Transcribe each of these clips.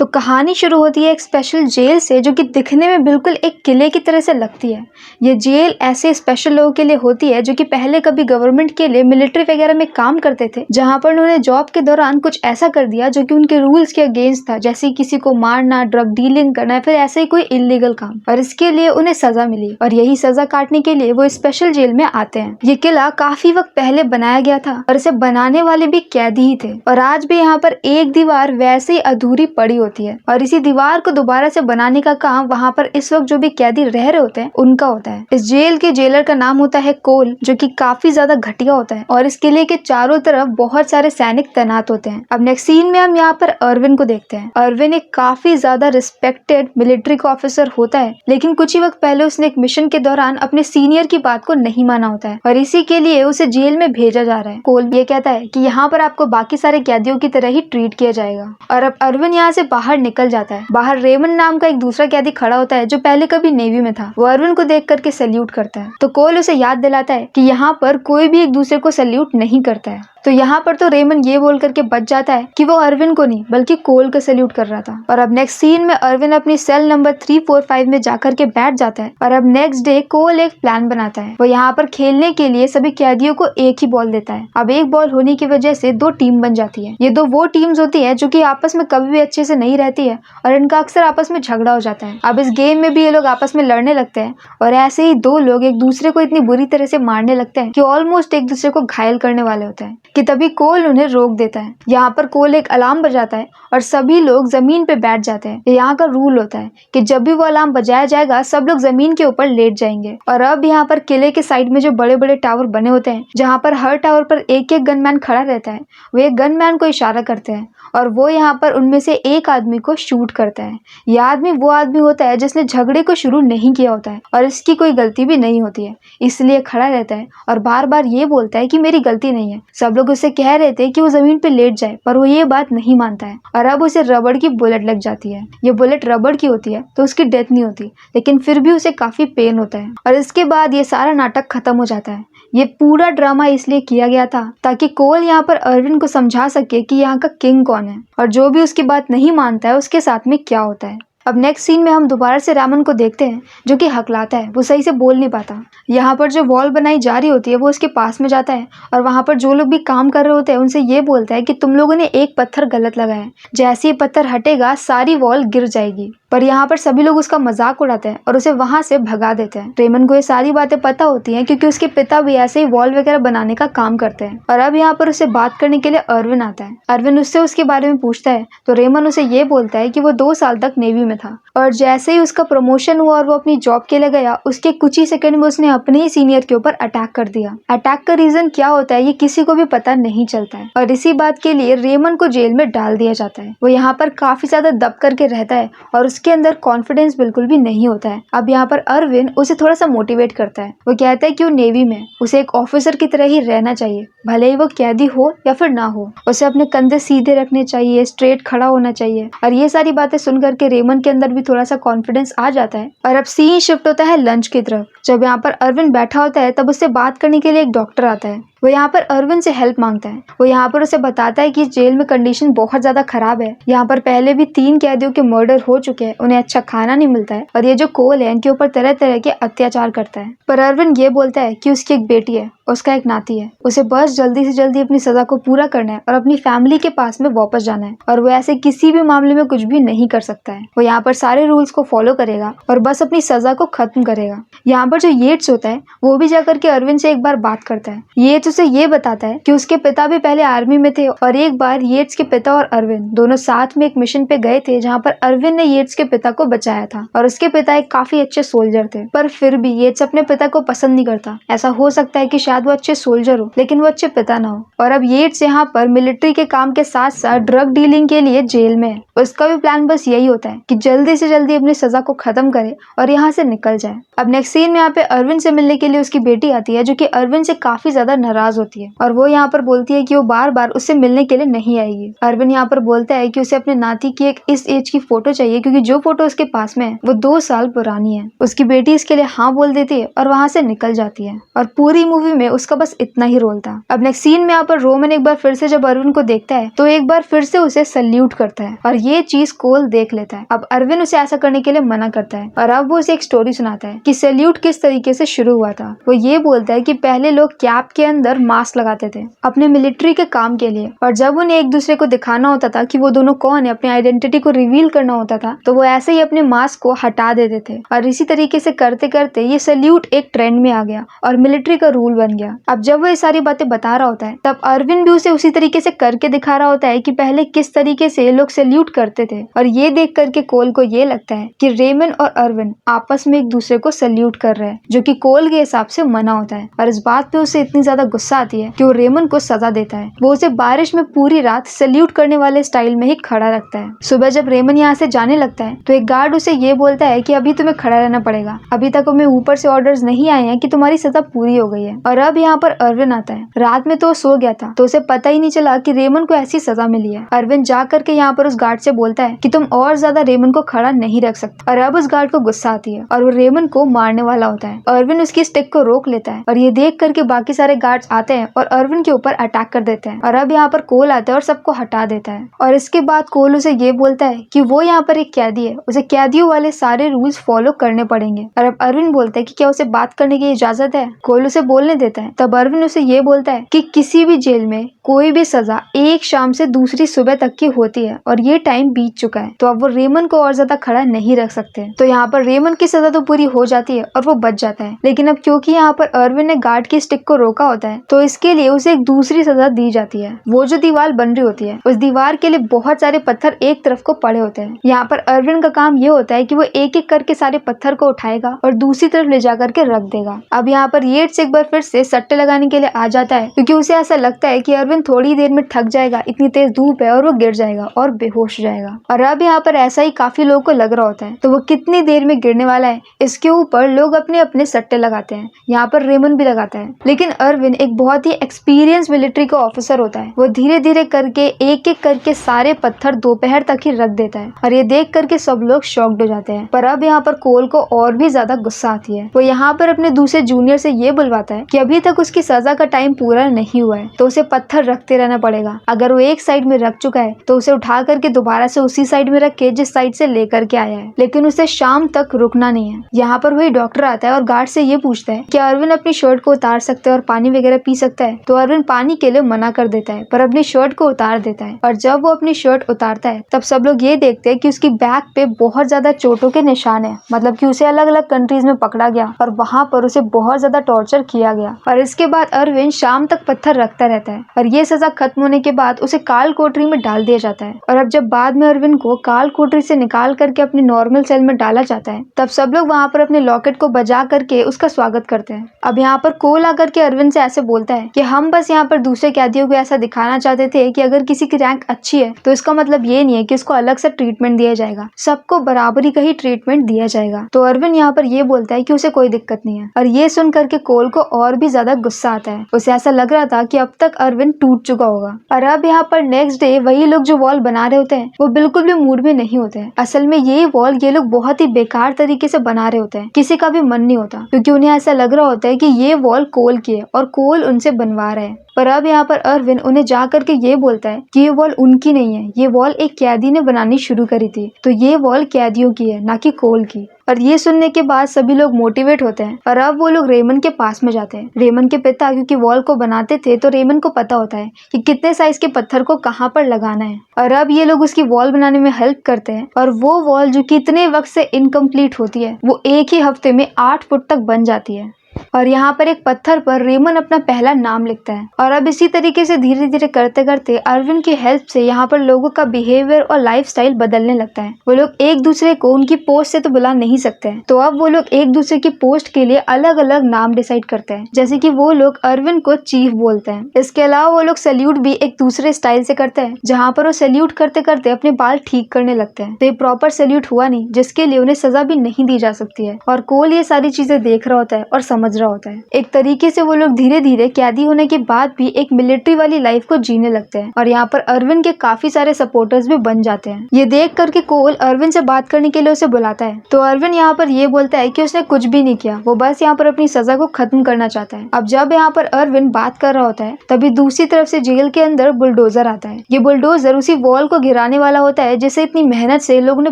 तो कहानी शुरू होती है एक स्पेशल जेल से जो कि दिखने में बिल्कुल एक किले की तरह से लगती है। ये जेल ऐसे स्पेशल लोगों के लिए होती है जो कि पहले कभी गवर्नमेंट के लिए मिलिट्री वगैरह में काम करते थे, जहां पर उन्होंने जॉब के दौरान कुछ ऐसा कर दिया जो कि उनके रूल्स के अगेंस्ट था, जैसे किसी को मारना, ड्रग डीलिंग करना, फिर ऐसे ही कोई इलीगल काम, और इसके लिए उन्हें सजा मिली और यही सजा काटने के लिए वो स्पेशल जेल में आते हैं। ये किला काफी वक्त पहले बनाया गया था और इसे बनाने वाले भी कैदी ही थे, और आज भी यहाँ पर एक दीवार वैसे ही अधूरी पड़ी होती है और इसी दीवार को दोबारा से बनाने का काम वहाँ पर इस वक्त जो भी कैदी रह रहे होते हैं उनका होता है। इस जेल के जेलर का नाम होता है कोल, जो कि काफी ज्यादा घटिया होता है और इस किले के चारों तरफ बहुत सारे सैनिक तैनात होते हैं। अब नेक्स्ट सीन में हम यहाँ पर अर्विन को देखते हैं। अर्विन एक काफी ज्यादा रिस्पेक्टेड मिलिट्री का ऑफिसर होता है, लेकिन कुछ ही वक्त पहले उसने एक मिशन के दौरान अपने सीनियर की बात को नहीं माना होता है और इसी के लिए उसे जेल में भेजा जा रहा है। कोल ये कहता है कि यहाँ पर आपको बाकी सारे कैदियों की तरह ही ट्रीट किया जाएगा, और अब अर्विन यहाँ से बाहर निकल जाता है। बाहर रेमन नाम का एक दूसरा कैदी खड़ा होता है जो पहले कभी नेवी में था। वो अर्विन को देख करके सैल्यूट करता है, तो कोल उसे याद दिलाता है कि यहाँ पर कोई भी एक दूसरे को सैल्यूट नहीं करता है। तो यहाँ पर तो रेमन ये बोल करके बच जाता है कि वो अर्विन को नहीं बल्कि कोल को सैल्यूट कर रहा था। और अब नेक्स्ट सीन में अर्विन अपनी सेल नंबर 345 में जाकर के बैठ जाता है और अब नेक्स्ट डे कोल एक प्लान बनाता है। वो यहाँ पर खेलने के लिए सभी कैदियों को एक ही बॉल देता है। अब एक बॉल होने की वजह से दो टीम बन जाती है। ये दो वो टीम्स होती है जो कि आपस में कभी भी अच्छे से नहीं रहती है और इनका अक्सर आपस में झगड़ा हो जाता है। अब इस गेम में भी ये लोग आपस में लड़ने लगते हैं और ऐसे ही दो लोग एक दूसरे को इतनी बुरी तरह से मारने लगते हैं कि ऑलमोस्ट एक दूसरे को घायल करने वाले होते हैं कि तभी कोल उन्हें रोक देता है। यहाँ पर कोल एक अलार्म बजाता है और सभी लोग जमीन पे बैठ जाते हैं। यहाँ का रूल होता है कि जब भी वो अलार्म बजाया जाएगा सब लोग जमीन के ऊपर लेट जाएंगे। और अब यहाँ पर किले के साइड में जो बड़े बड़े टावर बने होते हैं, जहाँ पर हर टावर पर एक एक गनमैन खड़ा रहता है, वो एक गनमैन को इशारा करते हैं और वो यहाँ पर उनमें से एक आदमी को शूट करता है। यह आदमी वो आदमी होता है जिसने झगड़े को शुरू नहीं किया होता है और इसकी कोई गलती भी नहीं होती है, इसलिए खड़ा रहता है और बार बार ये बोलता है कि मेरी गलती नहीं है। सब लोग उससे कह रहे थे कि वो जमीन पे लेट जाए, पर वो ये बात नहीं मानता है और अब उसे रबड़ की बुलेट लग जाती है। ये बुलेट रबड़ की होती है तो उसकी डेथ नहीं होती, लेकिन फिर भी उसे काफी पेन होता है और इसके बाद ये सारा नाटक खत्म हो जाता है। ये पूरा ड्रामा इसलिए किया गया था ताकि कोल यहाँ पर अर्विन को समझा सके कि यहाँ का किंग कौन है और जो भी उसकी बात नहीं मानता है उसके साथ में क्या होता है। अब नेक्स्ट सीन में हम दोबारा से रामन को देखते हैं जो कि हकलाता है, वो सही से बोल नहीं पाता। यहाँ पर जो वॉल बनाई जा रही होती है वो उसके पास में जाता है और वहाँ पर जो लोग भी काम कर रहे होते हैं उनसे ये बोलता है कि तुम लोगों ने एक पत्थर गलत लगाया है, जैसे ही पत्थर हटेगा सारी वॉल गिर जाएगी। पर यहाँ पर सभी लोग उसका मजाक उड़ाते हैं और उसे वहाँ से भगा देते हैं। रेमन को ये सारी बातें पता होती हैं क्योंकि उसके पिता भी ऐसे ही वॉल वगैरह बनाने का काम करते हैं। और अब यहाँ पर उसे बात करने के लिए अर्विन आता है। अर्विन उससे उसके बारे में पूछता है तो रेमन उसे ये बोलता है कि वो 2 साल तक नेवी में था और जैसे ही उसका प्रमोशन हुआ और वो अपनी जॉब के लिए गया, उसके कुछ ही सेकंड में उसने अपने ही सीनियर के ऊपर अटैक कर दिया। अटैक का रीजन क्या होता है ये किसी को भी पता नहीं चलता है और इसी बात के लिए रेमन को जेल में डाल दिया जाता है। वो यहाँ पर काफी ज्यादा दब करके रहता है और उसके अंदर कॉन्फिडेंस बिल्कुल भी नहीं होता है। अब यहाँ पर अर्विन उसे थोड़ा सा मोटिवेट करता है। वो कहता है कि वो नेवी में उसे एक ऑफिसर की तरह ही रहना चाहिए, भले ही वो कैदी हो या फिर ना हो। उसे अपने कंधे सीधे रखने चाहिए, स्ट्रेट खड़ा होना चाहिए। और ये सारी बातें सुन करके रेमन के अंदर भी थोड़ा सा कॉन्फिडेंस आ जाता है। और अब सीन शिफ्ट होता है लंच की तरफ। जब यहाँ पर अर्विन बैठा होता है तब उससे बात करने के लिए एक डॉक्टर आता है। वो यहाँ पर अर्विन से हेल्प मांगता है। वो यहाँ पर उसे बताता है कि जेल में कंडीशन बहुत ज्यादा खराब है। यहाँ पर पहले भी 3 कैदियों के मर्डर हो चुके हैं, उन्हें अच्छा खाना नहीं मिलता है और ये जो कोल है इनके ऊपर तरह तरह के अत्याचार करता है। पर अर्विन ये बोलता है कि उसकी एक बेटी है, उसका एक नाती है, उसे बस जल्दी से जल्दी अपनी सजा को पूरा करना है और अपनी फैमिली के पास में वापस जाना है और वो ऐसे किसी भी मामले में कुछ भी नहीं कर सकता है। वो यहाँ पर सारे रूल्स को फॉलो करेगा और बस अपनी सजा को खत्म करेगा। यहाँ पर जो येट्स होता है वो भी जाकर के अर्विन से एक बार बात करता है। येट्स उसे ये बताता है कि उसके पिता भी पहले आर्मी में थे और एक बार येट्स के पिता और अर्विन दोनों साथ में एक मिशन पे गए थे जहाँ पर अर्विन ने येट्स के पिता को बचाया था और उसके पिता एक काफी अच्छे सोल्जर थे। पर फिर भी येट्स अपने पिता को पसंद नहीं करता। ऐसा हो सकता है कि शायद वो अच्छे सोल्जर हो लेकिन वो अच्छे पिता ना हो। और अब येट्स यहाँ पर मिलिट्री के काम के साथ साथ ड्रग डीलिंग के लिए जेल में है। उसका भी प्लान बस यही होता है कि जल्दी से जल्दी अपनी सजा को खत्म करे और यहाँ से निकल जाए। अब नेक्स्ट सीन में यहाँ पे अर्विन से मिलने के लिए उसकी बेटी आती है जो कि अर्विन से काफी ज्यादा नाराज नाराज होती है और वो यहाँ पर बोलती है कि वो बार बार उससे मिलने के लिए नहीं आएगी। अरविंद यहाँ पर बोलता है कि उसे अपने नाती की एक इस एज की फोटो चाहिए क्योंकि जो फोटो उसके पास में है वो 2 साल पुरानी है। उसकी बेटी इसके लिए हाँ बोल देती है और वहां से निकल जाती है और पूरी मूवी में उसका बस इतना ही रोल था। अब नेक्स्ट सीन में यहाँ पर रोमन एक बार फिर से जब अरविंद को देखता है तो एक बार फिर से उसे सल्यूट करता है और ये चीज कोल देख लेता है। अब अरविंद उसे ऐसा करने के लिए मना करता है और अब वो उसे एक स्टोरी सुनाता है कि सैल्यूट किस तरीके से शुरू हुआ था। वो ये बोलता है कि पहले लोग कैप के अंदर मास्क लगाते थे अपने मिलिट्री के काम के लिए और जब उन्हें एक दूसरे को दिखाना होता था कि वो दोनों कौन है, अपनी आइडेंटिटी को रिवील करना होता था तो वो ऐसे ही अपने मास्क को हटा देते थे और इसी तरीके से करते करते ये सैल्यूट एक ट्रेंड में आ गया और मिलिट्री का रूल बन गया। अब जब वो ये सारी बातें बता रहा होता है तब अरविंद भी उसे उसी तरीके से करके दिखा रहा होता है कि पहले किस तरीके से लोग सैल्यूट करते थे और ये देख करके कोल को ये लगता है कि रेमन और अरविंद आपस में एक दूसरे को सैल्यूट कर रहे हैं, जो कि कोल के हिसाब से मना होता है और इस बात पे उसे इतनी ज्यादा गुस्सा आती है कि वो रेमन को सजा देता है। वो उसे बारिश में पूरी रात सैल्यूट करने वाले स्टाइल में ही खड़ा रखता है। सुबह जब रेमन यहाँ से जाने लगता है तो एक गार्ड उसे ये बोलता है कि अभी तुम्हें खड़ा रहना पड़ेगा, अभी तक हमें ऊपर से ऑर्डर्स नहीं आए हैं कि तुम्हारी सजा पूरी हो गई है। और अब यहाँ पर अरविंद आता है। रात में तो वो सो गया था तो उसे पता ही नहीं चला कि रेमन को ऐसी सजा मिली है। अरविंद जा करके यहाँ पर उस गार्ड से बोलता है कि तुम और ज्यादा रेमन को खड़ा नहीं रख सकते और अब उस गार्ड को गुस्सा आती है और वो रेमन को मारने वाला होता है। अरविंद उसकी स्टिक को रोक लेता है और ये देख करके बाकी सारे गार्ड्स आते हैं और अरविंद के ऊपर अटैक कर देते हैं और अब यहाँ पर कोल आता है और सबको हटा देता है। और इसके बाद कोल उसे ये बोलता है कि वो यहाँ पर एक कैदी है, उसे कैदियों वाले सारे रूल्स फॉलो करने पड़ेंगे। और अब अरविंद बोलता है कि क्या उसे बात करने की इजाजत है। कोल उसे बोलने देता है। तब अरविंद उसे ये बोलता है कि किसी भी जेल में कोई भी सजा एक शाम से दूसरी सुबह तक की होती है और ये टाइम बीत चुका है तो अब वो रेमन को और ज्यादा खड़ा नहीं रख सकते। तो यहाँ पर रेमन की सजा तो पूरी हो जाती है और वो बच जाता है, लेकिन अब क्योंकि यहाँ पर अरविंद ने गार्ड की स्टिक को रोका होता है तो इसके लिए उसे एक दूसरी सजा दी जाती है। वो जो दीवार बन रही होती है उस दीवार के लिए बहुत सारे पत्थर एक तरफ को पड़े होते हैं। यहाँ पर अरविंद का काम ये होता है कि वो एक एक करके सारे पत्थर को उठाएगा और दूसरी तरफ ले जा करके रख देगा। अब यहाँ पर येट्स एक बार फिर से सट्टे लगाने के लिए आ जाता है क्योंकि उसे ऐसा लगता है कि अरविंद थोड़ी देर में थक जाएगा, इतनी तेज धूप है और वो गिर जाएगा और बेहोश हो जाएगा। और अब यहाँ पर ऐसा ही काफी लोगों को लग रहा होता है तो वो कितनी देर में गिरने वाला है इसके ऊपर लोग अपने अपने सट्टे लगाते हैं। यहाँ पर रेमन भी लगाता है, लेकिन अरविंद एक बहुत ही एक्सपीरियंस मिलिट्री का ऑफिसर होता है। वो धीरे धीरे करके एक एक करके सारे पत्थर दोपहर तक ही रख देता है और ये देख करके सब लोग शॉक्ड हो जाते हैं। पर अब यहाँ पर कोल को और भी ज्यादा गुस्सा आती है। वो यहाँ पर अपने दूसरे जूनियर से ये बुलवाता है कि अभी तक उसकी सजा का टाइम पूरा नहीं हुआ है तो उसे पत्थर रखते रहना पड़ेगा। अगर वो एक साइड में रख चुका है तो उसे उठा करके दोबारा से उसी साइड में रखे जिस साइड से लेकर के आया है, लेकिन उसे शाम तक रुकना नहीं है। यहाँ पर वही डॉक्टर आता है और गार्ड से ये पूछता है कि अरविंद अपनी शर्ट को उतार सकते हैं और पानी वगैरह पी सकता है। तो अरविंद पानी के लिए मना कर देता है पर अपनी शर्ट को उतार देता है। और जब वो अपनी शर्ट उतारता है तब सब लोग ये देखते हैं कि उसकी बैक पे बहुत ज्यादा चोटों के निशान है, मतलब कि उसे अलग अलग कंट्रीज में पकड़ा गया और वहां पर उसे बहुत ज्यादा टॉर्चर किया गया। और इसके बाद अरविंद शाम तक पत्थर रखता रहता है और ये सजा खत्म होने के बाद उसे काल कोठरी में डाल दिया जाता है। और अब जब बाद में अरविंद को काल कोठरी से निकाल करके अपने नॉर्मल सेल में डाला जाता है तब सब लोग वहां पर अपने लॉकेट को बजा करके उसका स्वागत करते हैं। अब यहाँ पर कोल आकर के अरविंद से ऐसे बोलता है कि हम बस यहाँ पर दूसरे कैदियों को ऐसा दिखाना चाहते थे कि अगर किसी की रैंक अच्छी है तो इसका मतलब ये नहीं है कि उसको अलग से ट्रीटमेंट दिया जाएगा, सबको बराबरी का ही ट्रीटमेंट दिया जाएगा। तो अरविंद यहाँ पर ये बोलता है कि उसे कोई दिक्कत नहीं है और ये सुन करके कोल को और भी ज्यादा गुस्सा आता है। उसे ऐसा लग रहा था कि अब तक अरविंद टूट चुका होगा। और अब यहाँ पर नेक्स्ट डे वही लोग जो वॉल बना रहे होते हैं वो बिल्कुल भी मूड में नहीं होते हैं। असल में ये वॉल ये लोग बहुत ही बेकार तरीके से बना रहे होते हैं, किसी का भी मन नहीं होता क्योंकि उन्हें ऐसा लग रहा होता है कि ये वॉल कोल की है और कोल उनसे बनवा रहा है। पर अब यहाँ पर अरविंद उन्हें जा करके ये बोलता है कि ये वॉल उनकी नहीं है, ये वॉल एक कैदी ने बनानी शुरू करी थी, तो ये वॉल कैदियों की है ना कि कोल की। और ये सुनने के बाद सभी लोग मोटिवेट होते हैं और अब वो लोग रेमन के पास में जाते हैं। रेमन के पिता क्योंकि वॉल को बनाते थे तो रेमन को पता होता है कि कितने साइज के पत्थर को कहाँ पर लगाना है और अब ये लोग उसकी वॉल बनाने में हेल्प करते हैं और वो वॉल जो कि इतने वक्त से इनकम्प्लीट होती है वो एक ही हफ्ते में 8 फुट तक बन जाती है। और यहाँ पर एक पत्थर पर रेमन अपना पहला नाम लिखता है। और अब इसी तरीके से धीरे धीरे करते करते अरविंद की हेल्प से यहाँ पर लोगों का बिहेवियर और लाइफस्टाइल बदलने लगता है। वो लोग एक दूसरे को उनकी पोस्ट से तो बुला नहीं सकते हैं, तो अब वो लोग एक दूसरे की पोस्ट के लिए अलग अलग नाम डिसाइड करते हैं। जैसे कि वो लोग अरविंद को चीफ बोलते हैं। इसके अलावा वो लोग सैल्यूट भी एक दूसरे स्टाइल से करते हैं, जहाँ पर वो सैल्यूट करते करते अपने बाल ठीक करने लगते हैं। तो ये प्रॉपर सैल्यूट हुआ नहीं, जिसके लिए उन्हें सजा भी नहीं दी जा सकती है। और कोल ये सारी चीजें देख रहा होता है और समझ रहा होता है। एक तरीके से वो लोग धीरे धीरे कैदी होने के बाद भी एक मिलिट्री वाली लाइफ को जीने लगते हैं और यहाँ पर अरविंद के काफी सारे सपोर्टर्स भी बन जाते हैं। ये देख करके कोल अरविंद से बात करने के लिए उसे बुलाता है तो अरविंद यहाँ पर ये बोलता है कि उसने कुछ भी नहीं किया, वो बस यहाँ पर अपनी सजा को खत्म करना चाहता है। अब जब यहाँ पर अरविंद बात कर रहा होता है तभी दूसरी तरफ से जेल के अंदर बुलडोजर आता है। ये बुलडोजर उसी वॉल को गिराने वाला होता है जिसे इतनी मेहनत से लोगों ने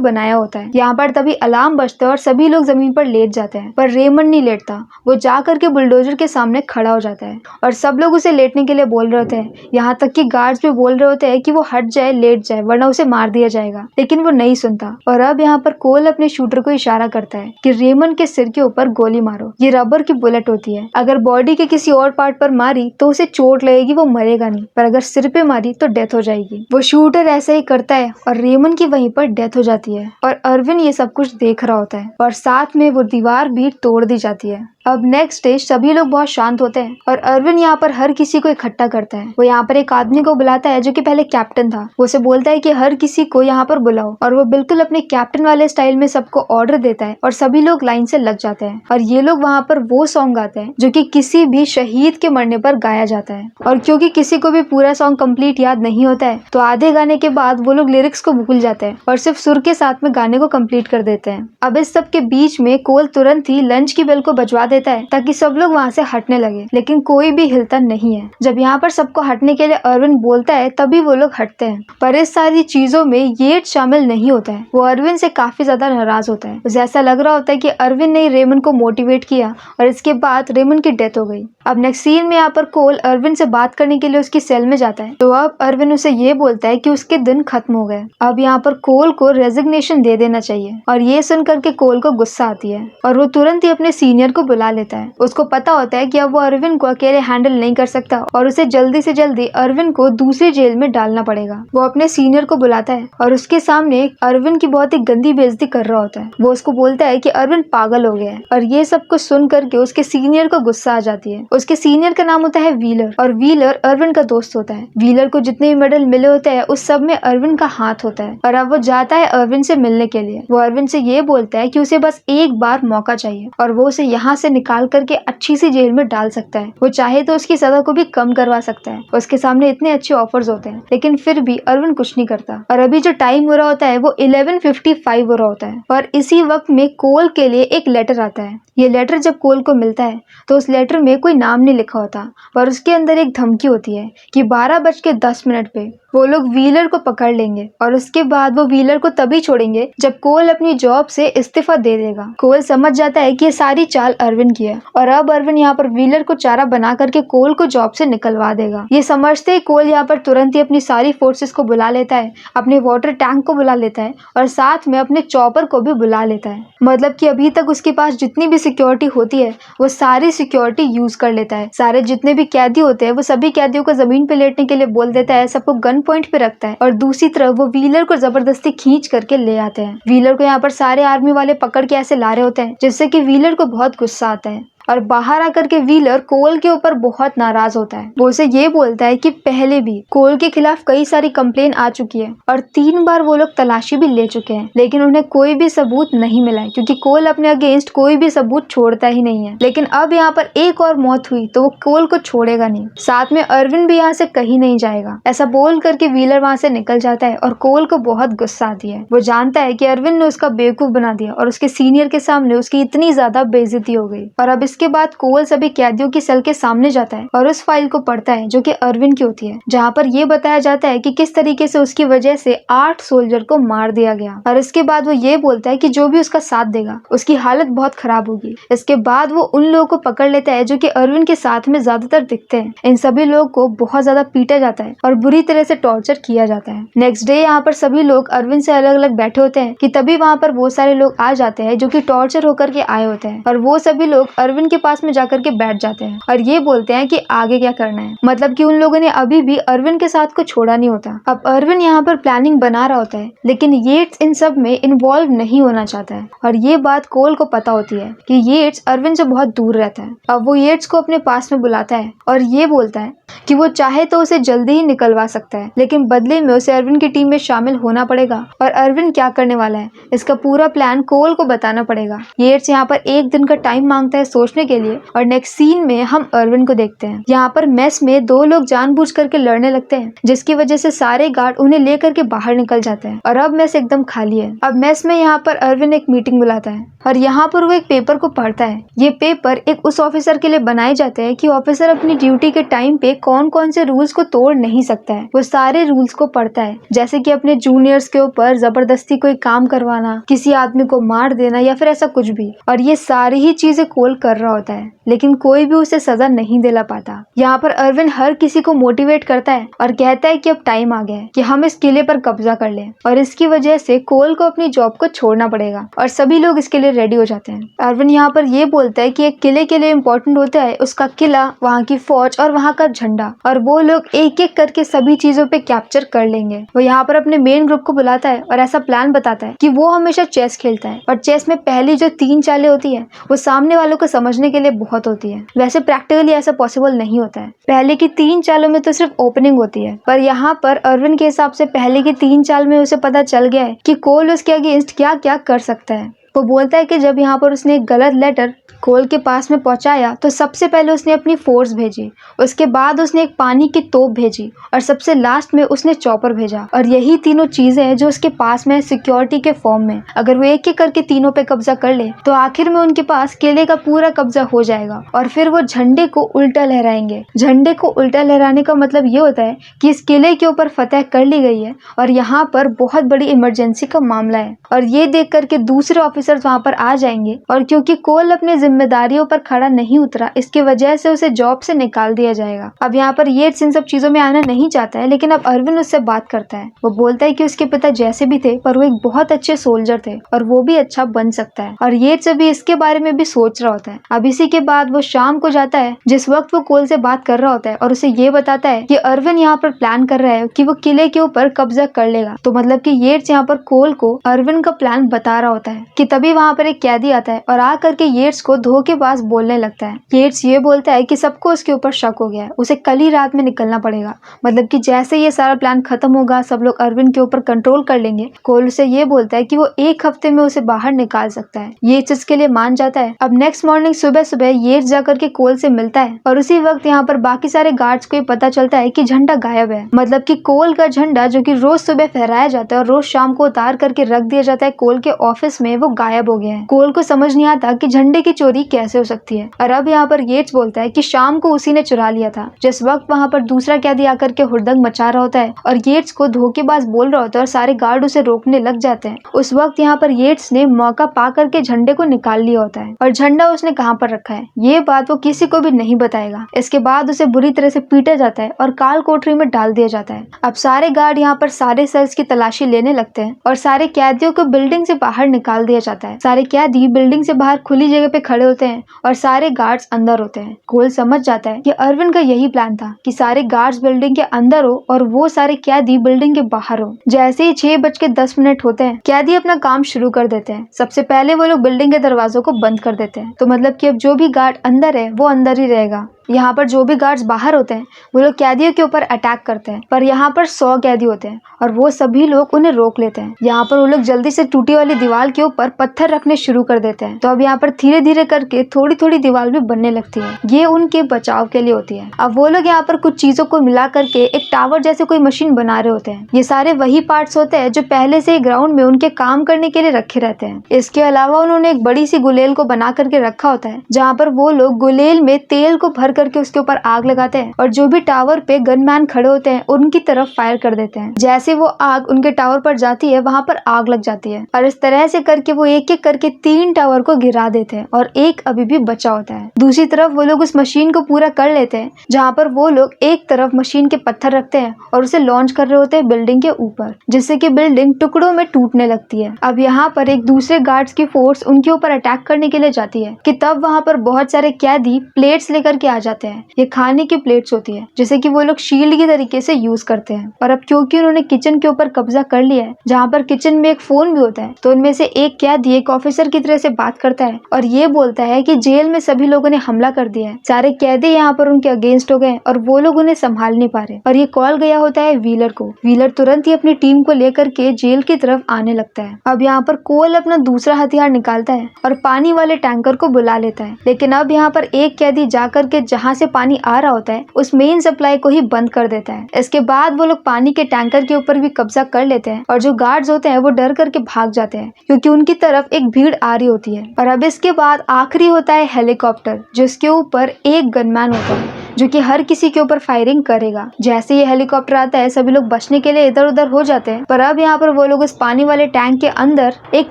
बनाया होता है। यहाँ पर तभी अलार्म बजता है और सभी लोग जमीन पर लेट जाते हैं, पर रेमंड नहीं लेटता। वो जा करके बुलडोजर के सामने खड़ा हो जाता है और सब लोग उसे लेटने के लिए बोल रहे होते हैं। यहाँ तक कि गार्ड्स भी बोल रहे होते हैं कि वो हट जाए, लेट जाए, वरना उसे मार दिया जाएगा, लेकिन वो नहीं सुनता। और अब यहाँ पर कोल अपने शूटर को इशारा करता है कि रेमंड के सिर के ऊपर गोली मारो। ये रबर की बुलेट होती है, अगर बॉडी के किसी और पार्ट पर मारी तो उसे चोट लगेगी, वो मरेगा नहीं, पर अगर सिर पे मारी तो डेथ हो जाएगी। वो शूटर ऐसा ही करता है और रेमंड की वहीं पर डेथ हो जाती है और अरविंद ये सब कुछ देख रहा होता है और साथ में वो दीवार भी तोड़ दी जाती है। अब नेक्स्ट डे सभी लोग बहुत शांत होते हैं और अरविंद यहाँ पर हर किसी को इकट्ठा करता है। वो यहाँ पर एक आदमी को बुलाता है जो कि पहले कैप्टन था। वो उसे बोलता है कि हर किसी को यहाँ पर बुलाओ और वो बिल्कुल अपने कैप्टन वाले स्टाइल में सबको ऑर्डर देता है और सभी लोग लाइन से लग जाते हैं और ये लोग वहाँ पर वो सॉन्ग गाते हैं जो कि किसी भी शहीद के मरने पर गाया जाता है। और क्योंकि किसी को भी पूरा सॉन्ग कंप्लीट याद नहीं होता है तो आधे गाने के बाद वो लोग लिरिक्स को भूल जाते हैं और सिर्फ सुर के साथ में गाने को कंप्लीट कर देते हैं। अब इस सब के बीच में कोल तुरंत ही लंच की बेल को बजवा देता है ताकि सब लोग वहाँ से हटने लगे, लेकिन कोई भी हिलता नहीं है। जब यहाँ पर सबको हटने के लिए अरविंद बोलता है तभी वो लोग हटते हैं, पर इस सारी चीजों में येट्स शामिल नहीं होता है। वो अरविंद से काफी ज्यादा नाराज होता है। उसे ऐसा लग रहा होता है कि अरविंद ने रेमंड को मोटिवेट किया और इसके बाद रेमंड की डेथ हो गई। अब नेक्स्ट सीन में यहाँ पर कोल अरविंद से बात करने के लिए उसकी सेल में जाता है तो अब अरविंद उसे ये बोलता है कि उसके दिन खत्म हो गए। अब यहाँ पर कोल को रेजिग्नेशन दे देना चाहिए और ये सुन करके कोल को गुस्सा आती है और वो तुरंत ही अपने सीनियर को बुला लेता है। उसको पता होता है कि अब वो अरविंद को अकेले हैंडल नहीं कर सकता और उसे जल्दी से जल्दी अरविंद को दूसरी जेल में डालना पड़ेगा। वो अपने सीनियर को बुलाता है और उसके सामने अरविंद की बहुत ही गंदी बेइज्जती कर रहा होता है। वो उसको बोलता है कि अरविंद पागल हो गया है और ये सब कुछ सुन करके उसके सीनियर को गुस्सा आ जाती है। उसके सीनियर का नाम होता है व्हीलर और व्हीलर अरविंद का दोस्त होता है। व्हीलर को जितने भी मेडल मिले होते हैं उस सब में अरविंद का हाथ होता है और अब वो जाता है अरविंद से मिलने के लिए। वो अरविंद से ये बोलता है कि उसे बस एक बार मौका चाहिए और वो उसे यहाँ से निकाल करके अच्छी सी जेल में डाल सकता है। वो चाहे तो उसकी सजा को भी कम करवा सकता है। उसके सामने इतने अच्छे ऑफर्स होते हैं, लेकिन फिर भी अरविंद कुछ नहीं करता। और अभी जो टाइम हो रहा होता है वो 11:55 हो रहा होता है और इसी वक्त में कोल के लिए एक लेटर आता है। ये लेटर जब कोल को मिलता है तो उस लेटर में कोई नाम नहीं लिखा होता, पर उसके अंदर एक धमकी होती है कि 12:10 पे वो लोग व्हीलर को पकड़ लेंगे और उसके बाद वो व्हीलर को तभी छोड़ेंगे जब कोल अपनी जॉब से इस्तीफा दे देगा। कोल समझ जाता है कि ये सारी चाल अरविंद की है और अब अरविंद यहाँ पर व्हीलर को चारा बना करके कोल को जॉब से निकलवा देगा। ये समझते ही कोल यहाँ पर तुरंत ही अपनी सारी फोर्सेस को बुला लेता है, अपने वाटर टैंक को बुला लेता है और साथ में अपने चॉपर को भी बुला लेता है। मतलब कि अभी तक उसके पास जितनी भी सिक्योरिटी होती है वो सारी सिक्योरिटी यूज कर लेता है। सारे जितने भी कैदी होते हैं वो सभी कैदियों को जमीन पे लेटने के लिए बोल देता है, सबको गन पॉइंट पे रखता है और दूसरी तरफ वो व्हीलर को जबरदस्ती खींच करके ले आते हैं। व्हीलर को यहाँ पर सारे आर्मी वाले पकड़ के ऐसे ला रहे होते हैं जिससे कि व्हीलर को बहुत गुस्सा आता है और बाहर आकर के व्हीलर कोल के ऊपर बहुत नाराज होता है। वो उसे ये बोलता है कि पहले भी कोल के खिलाफ कई सारी कंप्लेन आ चुकी है और 3 बार वो लोग तलाशी भी ले चुके हैं, लेकिन उन्हें कोई भी सबूत नहीं मिला है क्योंकि कोल अपने अगेंस्ट कोई भी सबूत छोड़ता ही नहीं है। लेकिन अब यहाँ पर एक और मौत हुई तो वो कोल को छोड़ेगा नहीं, साथ में अरविंद भी यहाँ से कहीं नहीं जाएगा। ऐसा बोल करके व्हीलर वहाँ से निकल जाता है और कोल को बहुत गुस्सा आती है। वो जानता है कि अरविंद ने उसका बेवकूफ बना दिया और उसके सीनियर के सामने उसकी इतनी ज्यादा बेइज्जती हो गई। और अब इसके बाद कोल सभी कैदियों की सेल के सामने जाता है और उस फाइल को पढ़ता है जो कि अरविंद की होती है, जहाँ पर ये बताया जाता है कि किस तरीके से उसकी वजह से 8 सोल्जर को मार दिया गया। और इसके बाद वो ये बोलता है कि जो भी उसका साथ देगा उसकी हालत बहुत खराब होगी। इसके बाद वो उन लोगों को पकड़ लेता है जो कि अरविंद के साथ में ज्यादातर दिखते हैं। इन सभी लोगों को बहुत ज्यादा पीटा जाता है और बुरी तरह से टॉर्चर किया जाता है। नेक्स्ट डे यहाँ पर सभी लोग अरविंद से अलग अलग बैठे होते हैं कि तभी वहाँ पर बहुत सारे लोग आ जाते हैं जो कि टॉर्चर होकर के आए होते हैं और वो सभी लोग अरविंद के पास में जाकर के बैठ जाते हैं और ये बोलते हैं कि आगे क्या करना है। मतलब कि उन लोगों ने अभी भी अरविंद के साथ को छोड़ा नहीं होता। अब अरविंद यहाँ पर प्लानिंग बना रहा होता है, लेकिन येट्स इन सब में इन्वॉल्व नहीं होना चाहता है और ये बात कोल को पता होती है कि येट्स अरविंद से बहुत दूर रहता है। अब वो येट्स को अपने पास में बुलाता है और ये बोलता है कि वो चाहे तो उसे जल्दी ही निकलवा सकता है, लेकिन बदले में उसे अरविंद की टीम में शामिल होना पड़ेगा और अरविंद क्या करने वाला है इसका पूरा प्लान कोल को बताना पड़ेगा। येट्स यहाँ पर 1 दिन का टाइम मांगता है सोचने के लिए। और नेक्स्ट सीन में हम अर्विन को देखते हैं। यहाँ पर मेस में दो लोग जानबूझ करके लड़ने लगते हैं, जिसकी वजह से सारे गार्ड उन्हें लेकर के बाहर निकल जाते हैं और अब मेस एकदम खाली है। अब मेस में यहाँ पर अर्विन एक मीटिंग बुलाता है और यहाँ पर वो एक पेपर को पढ़ता है। ये पेपर एक उस ऑफिसर के लिए बनाए जाते हैं कि ऑफिसर अपनी ड्यूटी के टाइम पे कौन कौन से रूल्स को तोड़ नहीं सकता है। वो सारे रूल्स को पढ़ता है, जैसे कि अपने जूनियर्स के ऊपर जबरदस्ती कोई काम करवाना, किसी आदमी को मार देना या फिर ऐसा कुछ भी। और ये सारी ही चीजें कोल कर रहा होता है, लेकिन कोई भी उसे सजा नहीं दिला पाता। यहाँ पर अर्विन हर किसी को मोटिवेट करता है और कहता है कि अब टाइम आ गया है कि हम इस किले पर कब्जा कर लें और इसकी वजह से कोल को अपनी जॉब को छोड़ना पड़ेगा और सभी लोग इसके लिए रेडी हो जाते हैं। अर्विन यहाँ पर ये बोलता है कि एक किले के लिए इम्पोर्टेंट होता है उसका किला, वहाँ की फौज और वहाँ का झंडा, और वो लोग एक एक करके सभी चीजों पे कैप्चर कर लेंगे। वो यहाँ पर अपने मेन ग्रुप को बुलाता है और ऐसा प्लान बताता है कि वो हमेशा चेस खेलता है और चेस में पहली जो 3 चालें होती है वो सामने वालों को समझने के लिए बहुत होती है। वैसे प्रैक्टिकली ऐसा पॉसिबल नहीं होता है, पहले की 3 चालों में तो सिर्फ ओपनिंग होती है। पर यहाँ पर अर्विन के हिसाब से पहले की 3 चाल में उसे पता चल गया है कि कोल उसके अगेंस्ट क्या क्या कर सकता है। वो बोलता है कि जब यहाँ पर उसने एक गलत लेटर कोल के पास में पहुंचाया तो सबसे पहले उसने अपनी फोर्स भेजी, उसके बाद उसने एक पानी की तोप भेजी और सबसे लास्ट में उसने चॉपर भेजा। और यही तीनों चीजें हैं जो उसके पास में सिक्योरिटी के फॉर्म में। अगर वो एक एक करके तीनों पे कब्जा कर ले तो आखिर में उनके पास किले का पूरा कब्जा हो जाएगा और फिर वो झंडे को उल्टा लहराएंगे। झंडे को उल्टा लहराने का मतलब ये होता है कि इस किले के ऊपर फतह कर ली गई है और यहाँ पर बहुत बड़ी इमरजेंसी का मामला है। और ये देख करके दूसरे ऑफिसर्स वहाँ पर आ जाएंगे और क्योंकि कोल अपने जिम्मेदारियों पर खड़ा नहीं उतरा, इसकी वजह से उसे जॉब से निकाल दिया जाएगा। अब यहाँ पर येट्स इन सब चीजों में आना नहीं चाहता है, लेकिन अब अर्विन उससे बात करता है। वो बोलता है कि उसके पिता जैसे भी थे पर वो एक बहुत अच्छे सोल्जर थे और वो भी अच्छा बन सकता है। और येट्स अभी इसके बारे में भी सोच रहा होता है। अब इसी के बाद वो शाम को जाता है जिस वक्त वो कोल से बात कर रहा होता है और उसे ये बताता है कि अर्विन यहाँ पर प्लान कर रहा है कि वो किले के ऊपर कब्जा कर लेगा। तो मतलब कि येट्स यहाँ पर कोल को अर्विन का प्लान बता रहा होता है कि तभी वहाँ पर एक कैदी आता है और आकर के येट्स को धोखेबाज बोलने लगता है। येट्स ये बोलता है कि सबको उसके ऊपर शक हो गया है, उसे कल ही रात में निकलना पड़ेगा। मतलब कि जैसे ये सारा प्लान खत्म होगा सब लोग अर्विन के ऊपर कंट्रोल कर लेंगे। कोल उसे ये बोलता है कि वो 1 हफ्ते में उसे बाहर निकाल सकता है। येट्स इसके लिए मान जाता है। अब नेक्स्ट मॉर्निंग सुबह सुबह येट्स जाकर के कोल से मिलता है और उसी वक्त यहाँ पर बाकी सारे गार्ड्स को पता चलता है कि झंडा गायब है। मतलब कि कोल का झंडा जो कि रोज सुबह फहराया जाता है और रोज शाम को उतार करके रख दिया जाता है कोल के ऑफिस में, वो गायब हो गया है। कोल को समझ नहीं आता कि झंडे की चोरी कैसे हो सकती है। और अब यहाँ पर येट्स बोलता है कि शाम को उसी ने चुरा लिया था। जिस वक्त वहाँ पर दूसरा कैदी आकर के हुड़दंग मचा रहा होता है और येट्स को धोखेबाज बोल रहा होता है और सारे गार्ड उसे रोकने लग जाते हैं, उस वक्त यहाँ पर येट्स ने मौका पा करके झंडे को निकाल लिया होता है और झंडा उसने कहाँ पर रखा है ये बात वो किसी को भी नहीं बताएगा। इसके बाद उसे बुरी तरह से पीटा जाता है और काल कोठरी में डाल दिया जाता है। अब सारे गार्ड यहाँ पर सारे सेल्स की तलाशी लेने लगते हैं और सारे कैदियों को बिल्डिंग से बाहर निकाल दिया जाता है। सारे कैदी बिल्डिंग से बाहर खुली जगह पे खड़े होते हैं और सारे गार्ड्स अंदर होते हैं। कोल समझ जाता है कि अर्विन का यही प्लान था कि सारे गार्ड्स बिल्डिंग के अंदर हो और वो सारे कैदी बिल्डिंग के बाहर हो। जैसे ही 6:10 होते हैं कैदी अपना काम शुरू कर देते हैं। सबसे पहले वो लोग बिल्डिंग के दरवाजों को बंद कर देते हैं। तो मतलब कि अब जो भी गार्ड अंदर है वो अंदर ही रहेगा। यहाँ पर जो भी गार्ड्स बाहर होते हैं वो लोग कैदियों के ऊपर अटैक करते हैं, पर यहाँ पर 100 कैदी होते हैं और वो सभी लोग उन्हें रोक लेते हैं। यहाँ पर वो लोग जल्दी से टूटी वाली दीवार के ऊपर पत्थर रखने शुरू कर देते हैं। तो अब यहाँ पर धीरे धीरे करके थोड़ी थोड़ी दीवार भी बनने लगती है। ये उनके बचाव के लिए होती है। अब वो लोग यहाँ पर कुछ चीजों को मिला करके एक टावर जैसे कोई मशीन बना रहे होते हैं। ये सारे वही पार्ट्स होते हैं जो पहले से ही ग्राउंड में उनके काम करने के लिए रखे रहते हैं। इसके अलावा उन्होंने एक बड़ी सी गुलेल को बना करके रखा होता है, जहाँ पर वो लोग गुलेल में तेल को भर करके उसके ऊपर आग लगाते हैं और जो भी टावर पे गनमैन खड़े होते हैं उनकी तरफ फायर कर देते हैं। जैसे वो आग उनके टावर पर जाती है वहां पर आग लग जाती है और इस तरह से करके वो एक एक करके 3 टावर को गिरा देते हैं और एक अभी भी बचा होता है। दूसरी तरफ वो लोग उस मशीन को पूरा कर लेते हैं, जहाँ पर वो लोग एक तरफ मशीन के पत्थर रखते हैं और उसे लॉन्च कर रहे होते हैं बिल्डिंग के ऊपर, जिससे कि बिल्डिंग टुकड़ों में टूटने लगती है। अब यहाँ पर एक दूसरे गार्ड्स की फोर्स उनके ऊपर अटैक करने के लिए जाती है कि तब वहां पर बहुत सारे कैदी प्लेट्स लेकर के आ जाते हैं। ये खाने की प्लेट्स होती है जिसे कि वो लोग शील्ड की तरीके से यूज करते हैं। और अब क्योंकि उन्होंने किचन के ऊपर कब्जा कर लिया है, जहाँ पर किचन में एक फोन भी होता है, तो उनमें से एक कैदी एक ऑफिसर की तरह से बात करता है और ये बोलता है कि जेल में सभी लोगों ने हमला कर दिया है, सारे कैदी यहाँ पर उनके अगेंस्ट हो गए और वो लोग उन्हें संभाल नहीं पा रहे। और ये कॉल गया होता है व्हीलर को। व्हीलर तुरंत ही अपनी टीम को लेकर के जेल की तरफ आने लगता है। अब यहाँ पर कोल अपना दूसरा हथियार निकालता है और पानी वाले टैंकर को बुला लेता है, लेकिन अब यहाँ पर एक कैदी जाकर के जहाँ से पानी आ रहा होता है उस मेन सप्लाई को ही बंद कर देता है। इसके बाद वो लोग पानी के टैंकर के ऊपर भी कब्जा कर लेते हैं और जो गार्ड्स होते हैं वो डर करके भाग जाते हैं क्योंकि उनकी तरफ एक भीड़ आ रही होती है। और अब इसके बाद आखिरी होता है हेलीकॉप्टर, जिसके ऊपर एक गनमैन होता है जो कि हर किसी के ऊपर फायरिंग करेगा। जैसे ये हेलीकॉप्टर आता है सभी लोग बचने के लिए इधर उधर हो जाते हैं, पर अब यहाँ पर वो लोग उस पानी वाले टैंक के अंदर एक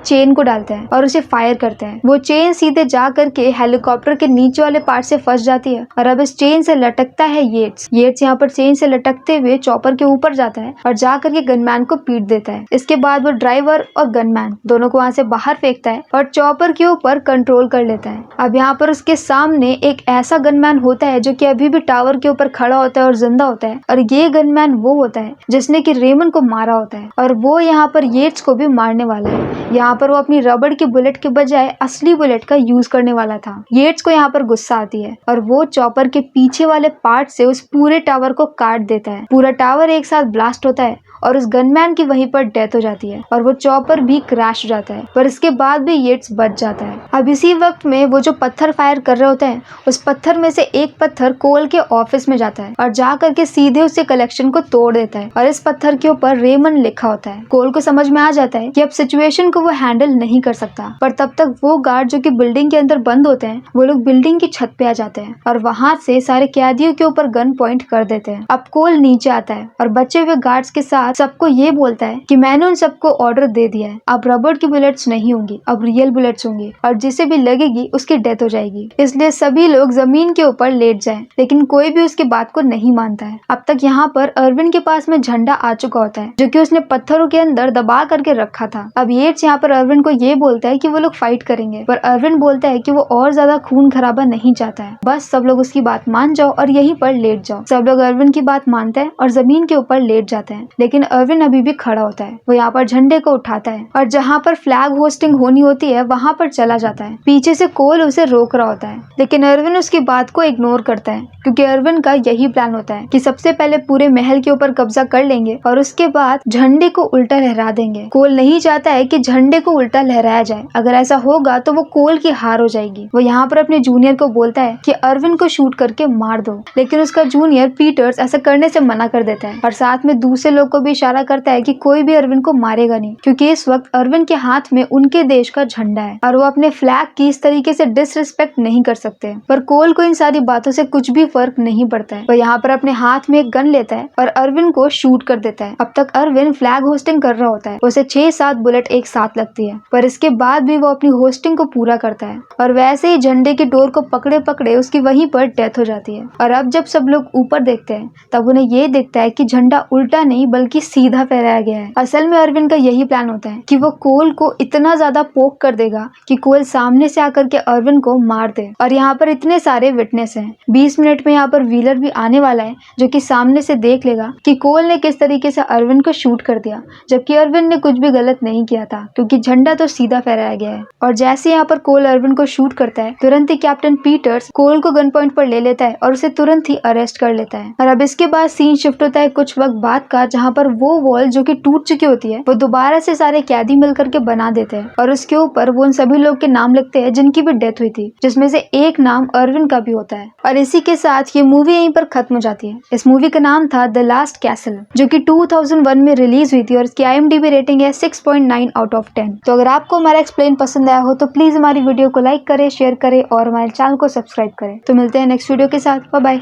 चेन को डालते हैं और उसे फायर करते हैं। वो चेन सीधे जा करके हेलीकॉप्टर के नीचे वाले पार्ट से फंस जाती है और अब इस चेन से लटकता है येट्स। यहाँ पर चेन से लटकते हुए चॉपर के ऊपर जाता है और जा करके गनमैन को पीट देता है। इसके बाद वो ड्राइवर और गनमैन दोनों को वहां से बाहर फेंकता है और चॉपर के ऊपर कंट्रोल कर लेता है। अब यहाँ पर उसके सामने एक ऐसा गनमैन होता है जो कि अभी भी टावर के ऊपर खड़ा होता है और जिंदा होता है, और ये गनमैन वो होता है जिसने कि रेमन को मारा होता है और वो यहाँ पर येट्स को भी मारने वाला है। यहाँ पर वो अपनी रबड़ की बुलेट के बजाय असली बुलेट का यूज करने वाला था। येट्स को यहाँ पर गुस्सा आती है और वो चॉपर के पीछे वाले पार्ट से उस पूरे टावर को काट देता है। पूरा टावर एक साथ ब्लास्ट होता है और उस गनमैन की वहीं पर डेथ हो जाती है और वो चॉपर भी क्रैश हो जाता है, पर इसके बाद भी येट्स बच जाता है। अब इसी वक्त में वो जो पत्थर फायर कर रहे होते हैं उस पत्थर में से एक पत्थर कोल के ऑफिस में जाता है और जा करके सीधे उससे कलेक्शन को तोड़ देता है और इस पत्थर के ऊपर रेमन लिखा होता है। कोल को समझ में आ जाता है कि अब सिचुएशन को वो हैंडल नहीं कर सकता, पर तब तक वो गार्ड जो कि बिल्डिंग के अंदर बंद होते हैं वो लोग बिल्डिंग की छत पे आ जाते हैं और वहां से सारे कैदियों के ऊपर गन पॉइंट कर देते हैं। अब कोल नीचे आता है और बचे हुए गार्ड्स के साथ सबको ये बोलता है कि मैंने उन सबको ऑर्डर दे दिया है, अब रबड़ की बुलेट्स नहीं होंगी, अब रियल बुलेट्स होंगी और जिसे भी लगेगी उसकी डेथ हो जाएगी, इसलिए सभी लोग जमीन के ऊपर लेट जाएं। लेकिन कोई भी उसकी बात को नहीं मानता है। अब तक यहाँ पर अर्विन के पास में झंडा आ चुका होता है जो कि उसने पत्थरों के अंदर दबा करके रखा था। अब येट्स यहाँ पर अर्विन को ये बोलता है कि वो लोग फाइट करेंगे, पर अर्विन बोलता है कि वो और ज्यादा खून खराबा नहीं चाहता है, बस सब लोग उसकी बात मान जाओ और यहीं पर लेट जाओ। सब लोग अर्विन की बात मानते हैं और जमीन के ऊपर लेट जाते हैं, लेकिन अर्विन अभी भी खड़ा होता है। वो यहाँ पर झंडे को उठाता है और जहाँ पर फ्लैग होस्टिंग होनी होती है वहां पर चला जाता है। पीछे से कोल उसे रोक रहा होता है, लेकिन अर्विन उसकी बात को इग्नोर करता है क्योंकि अर्विन का यही प्लान होता है कि सबसे पहले पूरे महल के ऊपर कब्जा कर लेंगे और उसके बाद झंडे को उल्टा लहरा देंगे। कोल नहीं चाहता है कि झंडे को उल्टा लहराया जाए, अगर ऐसा होगा तो वो कोल की हार हो जाएगी। वो यहाँ पर अपने जूनियर को बोलता है कि अर्विन को शूट करके मार दो, लेकिन उसका जूनियर पीटर्स ऐसा करने से मना कर देता है और साथ में दूसरे लोग को भी इशारा करता है कि कोई भी अर्विन को मारेगा नहीं, क्योंकि इस वक्त अर्विन के हाथ में उनके देश का झंडा है और वो अपने फ्लैग की इस तरीके से डिसरिस्पेक्ट नहीं कर सकते। पर कोल को इन सारी बातों से कुछ भी फर्क नहीं पड़ता है। वो यहाँ पर अपने हाथ में एक गन लेता है और अर्विन को शूट कर देता है। अब तक अर्विन फ्लैग होस्टिंग कर रहा होता है, उसे 6-7 बुलेट एक साथ लगती है, पर इसके बाद भी वो अपनी होस्टिंग को पूरा करता है और वैसे ही झंडे की डोर को पकड़े पकड़े उसकी वहीं पर डेथ हो जाती है। और अब जब सब लोग ऊपर देखते हैं तब उन्हें ये दिखता है कि झंडा उल्टा नहीं बल्कि सीधा फहराया गया है। असल में अर्विन का यही प्लान होता है कि वो कोल को इतना ज्यादा पोक कर देगा कि कोल सामने से आकर के अर्विन को मार दे। और यहाँ पर इतने सारे विटनेस हैं, 20 मिनट में यहाँ पर व्हीलर भी आने वाला है जो कि सामने से देख लेगा कि कोल ने किस तरीके से अर्विन को शूट कर दिया, जबकि अर्विन ने कुछ भी गलत नहीं किया था क्योंकि झंडा तो सीधा फहराया गया है। और जैसे यहाँ पर कोल अर्विन को शूट करता है तुरंत ही कैप्टन पीटर्स कोल को गन पॉइंट पर ले लेता है और उसे तुरंत ही अरेस्ट कर लेता है। और अब इसके बाद सीन शिफ्ट होता है कुछ वक्त बाद का, जहाँ पर वो वॉल जो कि टूट चुकी होती है वो दोबारा से सारे कैदी मिलकर के बना देते हैं और उसके ऊपर वो उन सभी लोग के नाम लिखते हैं जिनकी भी डेथ हुई थी, जिसमें से एक नाम अर्विन का भी होता है। और इसी के साथ ये मूवी यहीं पर खत्म हो जाती है। इस मूवी का नाम था द लास्ट कैसल, जो कि 2001 में रिलीज हुई थी और इसकी IMDb रेटिंग है 6.9 आउट ऑफ 10। तो अगर आपको हमारा एक्सप्लेन पसंद आया हो तो प्लीज हमारी वीडियो को लाइक करें, शेयर करें और हमारे चैनल को सब्सक्राइब करें। तो मिलते हैं नेक्स्ट वीडियो के साथ। Bye bye.